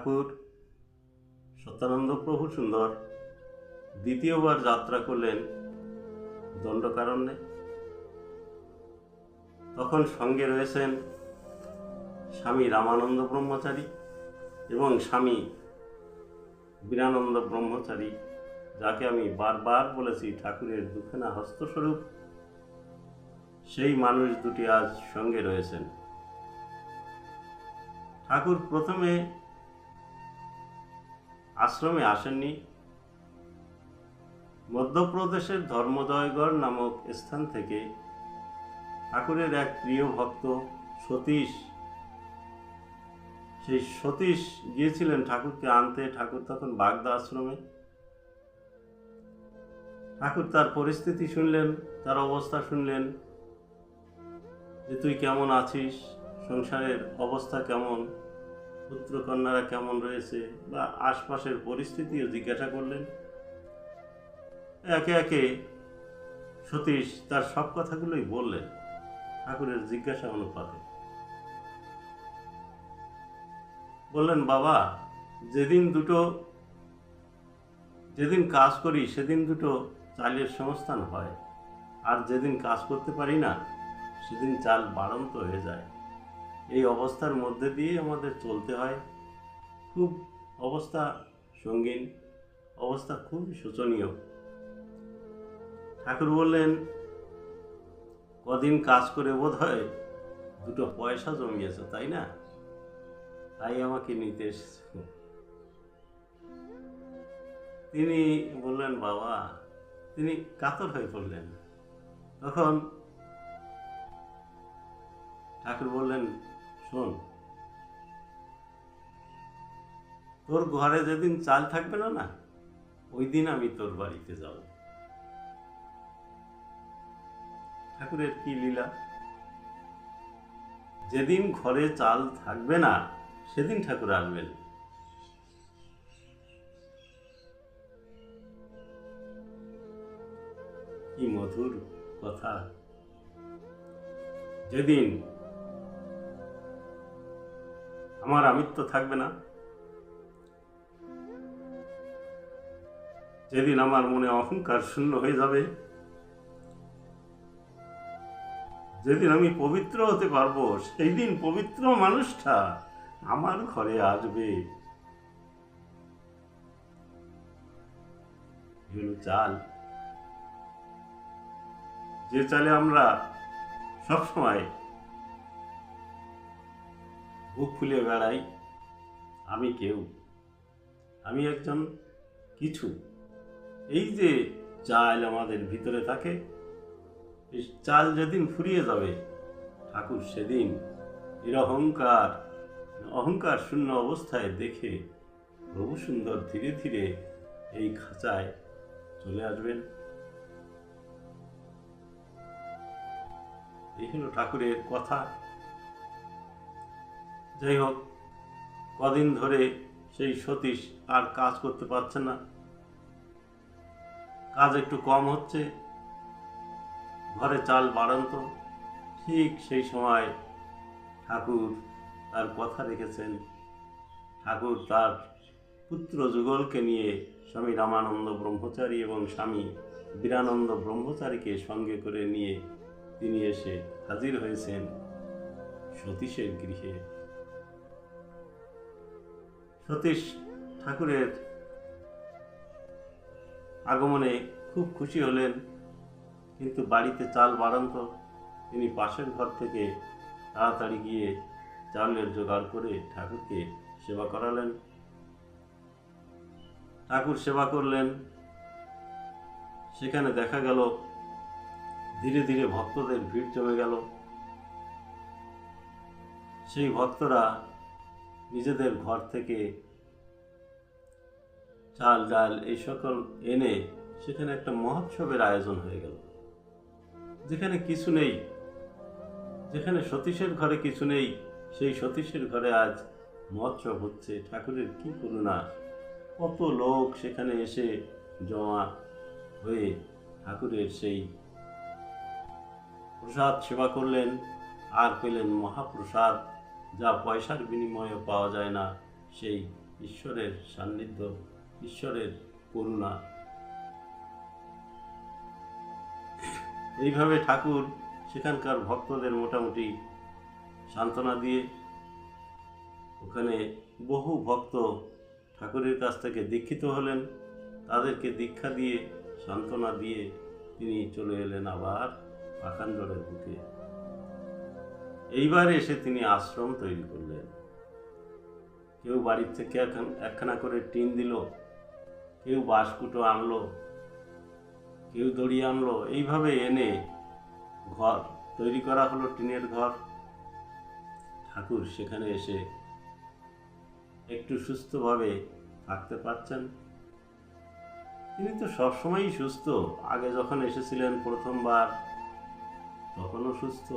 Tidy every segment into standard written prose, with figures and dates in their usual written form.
ঠাকুর সত্যানন্দ প্রভু সুন্দর দ্বিতীয়বার যাত্রা করলেন দণ্ডকারণ্যে। তখন সঙ্গে রয়েছেন স্বামী রামানন্দ ব্রহ্মচারী এবং স্বামী বীরানন্দ ব্রহ্মচারী, যাকে আমি বারবার বলেছি ঠাকুরের দুখানা হস্তস্বরূপ। সেই মানুষ দুটি আজ সঙ্গে রয়েছেন। ঠাকুর প্রথমে আশ্রমে আসেননি। মধ্যপ্রদেশের ধর্মজয়গড় নামক স্থান থেকে ঠাকুরের এক প্রিয় ভক্ত সতীশ, সেই সতীশ গিয়েছিলেন ঠাকুরকে আনতে। ঠাকুর তখন বাগদা আশ্রমে। ঠাকুর তার পরিস্থিতি শুনলেন, তার অবস্থা শুনলেন, যে তুই কেমন আছিস, সংসারের অবস্থা কেমন, পুত্রকন্যারা কেমন রয়েছে, বা আশপাশের পরিস্থিতিও জিজ্ঞাসা করলেন। একে একে সতীশ তার সব কথাগুলোই বললেন ঠাকুরের জিজ্ঞাসা অনুপাতে। বললেন, বাবা, যেদিন কাজ করি সেদিন দুটো চালের সংস্থান হয়, আর যেদিন কাজ করতে পারি না সেদিন চাল বাড়ন্ত হয়ে যায়। এই অবস্থার মধ্যে দিয়ে আমাদের চলতে হয়। খুব অবস্থা সঙ্গীন, অবস্থা খুবই শোচনীয়। ঠাকুর বললেন, কদিন কাজ করে বোধ হয় দুটো পয়সা জমিয়েছ, তাই না? তাই আমাকে নিতে এসেছ। তিনি বললেন, বাবা, তিনি কাতর হয়ে পড়লেন। তখন ঠাকুর বললেন, শোন, তোর ঘরে যেদিন চাল থাকবে না না, ওই দিন আমি তোর বাড়িতে যাব। ঠাকুরের কি লীলা! যেদিন ঘরে চাল থাকবে না সেদিন ঠাকুর আসবেন। কি মধুর কথা! যেদিন আমার আমিত্ব থাকবে না, যেদিন আমার মনে অহংকার শূন্য হয়ে যাবে, যেদিন আমি পবিত্র হতে পারবো, সেই দিন পবিত্র মানুষটা আমার ঘরে আসবে। চাল, যে চালে আমরা সবসময় বুক ফুলে বেড়াই, আমি কেউ, আমি একজন কিছু, এই যে চাল আমাদের ভিতরে থাকে, এই চাল যেদিন ফুরিয়ে যাবে, ঠাকুর সেদিন এর অহংকার শূন্য অবস্থায় দেখে প্রভু সুন্দর ধীরে ধীরে এই খাঁচায় চলে আসবেন। এই হলো ঠাকুরের কথা। যাই হোক, কদিন ধরে সেই সতীশ আর কাজ করতে পারছে না, কাজ একটু কম হচ্ছে, ঘরে চাল বাড়ন্ত। ঠিক সেই সময় ঠাকুর তার কথা রেখেছেন। ঠাকুর তার পুত্র যুগলকে নিয়ে স্বামী রামানন্দ ব্রহ্মচারী এবং স্বামী বীরানন্দ ব্রহ্মচারীকে সঙ্গে করে নিয়ে তিনি এসে হাজির হয়েছেন সতীশের গৃহে। সতীশ ঠাকুরের আগমনে খুব খুশি হলেন, কিন্তু বাড়িতে চাল বাড়ন্ত। তিনি পাশের ঘর থেকে তাড়াতাড়ি গিয়ে চালের জোগাড় করে ঠাকুরকে সেবা করালেন। ঠাকুর সেবা করলেন। সেখানে দেখা গেল ধীরে ধীরে ভক্তদের ভিড় জমে গেল। সেই ভক্তরা নিজেদের ঘর থেকে চাল ডাল এই সকল এনে সেখানে একটা মহোৎসবের আয়োজন হয়ে গেল। যেখানে কিছু নেই, যেখানে সতীশের ঘরে কিছু নেই, সেই সতীশের ঘরে আজ মহোৎসব হচ্ছে। ঠাকুরের কি করুণা! কত লোক সেখানে এসে জমা হয়ে ঠাকুরের সেই প্রসাদ সেবা করলেন, আর পেলেন মহাপ্রসাদ, যা পয়সার বিনিময়ে পাওয়া যায় না, সেই ঈশ্বরের সান্নিধ্য, ঈশ্বরের করুণা। এইভাবে ঠাকুর সেখানকার ভক্তদের মোটামুটি সান্ত্বনা দিয়ে, ওখানে বহু ভক্ত ঠাকুরের কাছ থেকে দীক্ষিত হলেন, তাদেরকে দীক্ষা দিয়ে সান্ত্বনা দিয়ে তিনি চলে এলেন আবার পাখান্জরের বুকে। এইবার এসে তিনি আশ্রম তৈরি করলেন। কেউ বাড়ির থেকে একখানা করে টিন দিল, কেউ বাঁশকুটো আনলো, কেউ দড়ি আনলো, এইভাবে এনে ঘর তৈরি করা হলো, টিনের ঘর। ঠাকুর সেখানে এসে একটু সুস্থভাবে থাকতে পারছেন। তিনি তো সবসময়ই সুস্থ, আগে যখন এসেছিলেন প্রথমবার তখনও সুস্থ,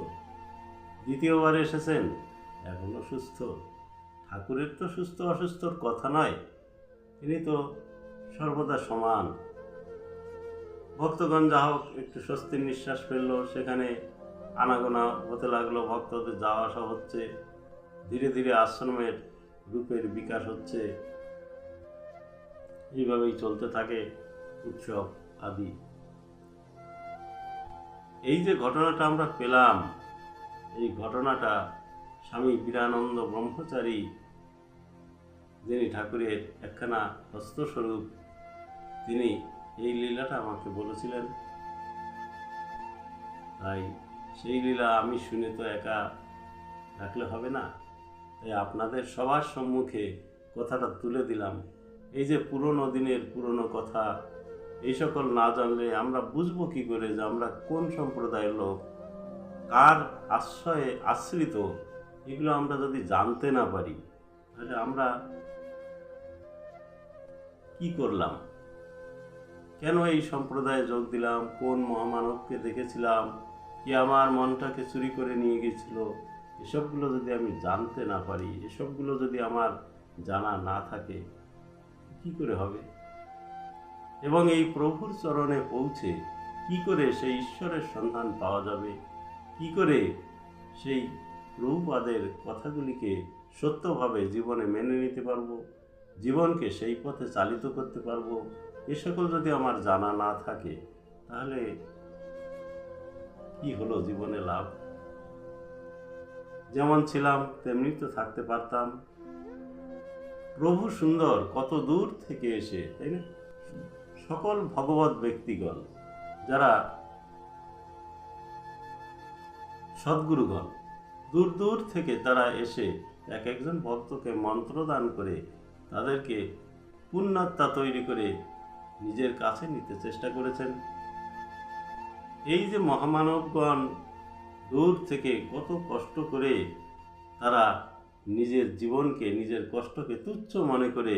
দ্বিতীয়বার এসেছেন এখনও সুস্থ। ঠাকুরের তো সুস্থ অসুস্থর কথা নয়, তিনি তো সর্বদা সমান। ভক্তগণ যা হোক একটু স্বস্তির নিঃশ্বাস ফেললো, সেখানে আনাগোনা হতে লাগলো, ভক্তদের যাওয়া আসা হচ্ছে, ধীরে ধীরে আশ্রমের রূপের বিকাশ হচ্ছে। এইভাবেই চলতে থাকে উৎসব আদি। এই যে ঘটনাটা আমরা পেলাম, এই ঘটনাটা স্বামী বীরানন্দ ব্রহ্মচারী, যিনি ঠাকুরের একখানা হস্তস্বরূপ, তিনি এই লীলাটা আমাকে বলেছিলেন। তাই সেই লীলা আমি শুনে তো একা রাখলে হবে না, তাই আপনাদের সবার সম্মুখে কথাটা তুলে দিলাম। এই যে পুরনো দিনের পুরনো কথা, এই সকল না জানলে আমরা বুঝবো কি করে যে আমরা কোন সম্প্রদায়ের লোক, কার আশ্রয়ে আশ্রিত, এগুলো আমরা যদি জানতে না পারি তাহলে আমরা কি করলাম, কেন এই সম্প্রদায়ে যোগ দিলাম, কোন মহামানবকে দেখেছিলাম, কি আমার মনটাকে চুরি করে নিয়ে গেছিল, এসবগুলো যদি আমি জানতে না পারি, এসবগুলো যদি আমার জানা না থাকে, কি করে হবে? এবং এই প্রভুর চরণে পৌঁছে কি করে সেই ঈশ্বরের সন্ধান পাওয়া যাবে, কি করে সেই প্রভুপাদের কথাগুলিকে সত্যভাবে জীবনে মেনে নিতে পারবো, জীবনকে সেই পথে চালিত করতে পারবো, এ সকল যদি আমার জানা না থাকে তাহলে কি হলো জীবনে লাভ? যেমন ছিলাম তেমনি তো থাকতে পারতাম। প্রভু সুন্দর কত দূর থেকে এসে, তাই না? সকল ভগবত ব্যক্তিগণ, যারা সদ্গুরুগণ, দূর দূর থেকে তারা এসে এক একজন ভক্তকে মন্ত্র দান করে তাদেরকে পুণ্যাত্মা তৈরি করে নিজের কাছে নিতে চেষ্টা করেছেন। এই যে মহামানবগণ দূর থেকে কত কষ্ট করে তারা নিজের জীবনকে, নিজের কষ্টকে তুচ্ছ মনে করে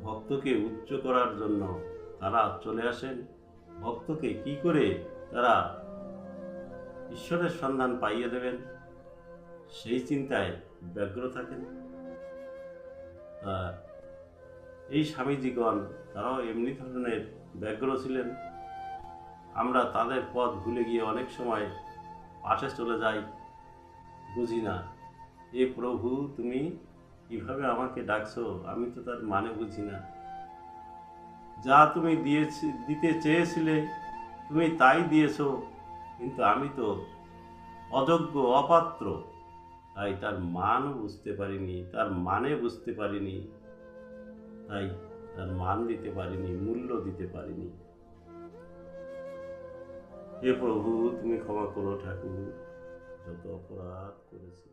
ভক্তকে উচ্চ করার জন্য তারা চলে আসেন। ভক্তকে কি করে তারা ঈশ্বরের সন্ধান পাইয়ে দেবেন সেই চিন্তায় ব্যগ্র থাকেন। এই স্বামীজিগণ তারাও এমনি ধরনের ব্যগ্র ছিলেন। আমরা তাদের পথ ভুলে গিয়ে অনেক সময় পাশে চলে যাই, বুঝি না, এ প্রভু তুমি কিভাবে আমাকে ডাকছো, আমি তো তার মানে বুঝি না। যা তুমি দিতে চেয়েছিলে তুমি তাই দিয়েছো, কিন্তু আমি তো অযোগ্য, অপাত্র, তাই তার মানও বুঝতে পারিনি, তার মানে বুঝতে পারিনি, তাই তার মান দিতে পারিনি, মূল্য দিতে পারিনি। হে প্রভু তুমি ক্ষমা করো ঠাকুর, যত অপরাধ করেছি।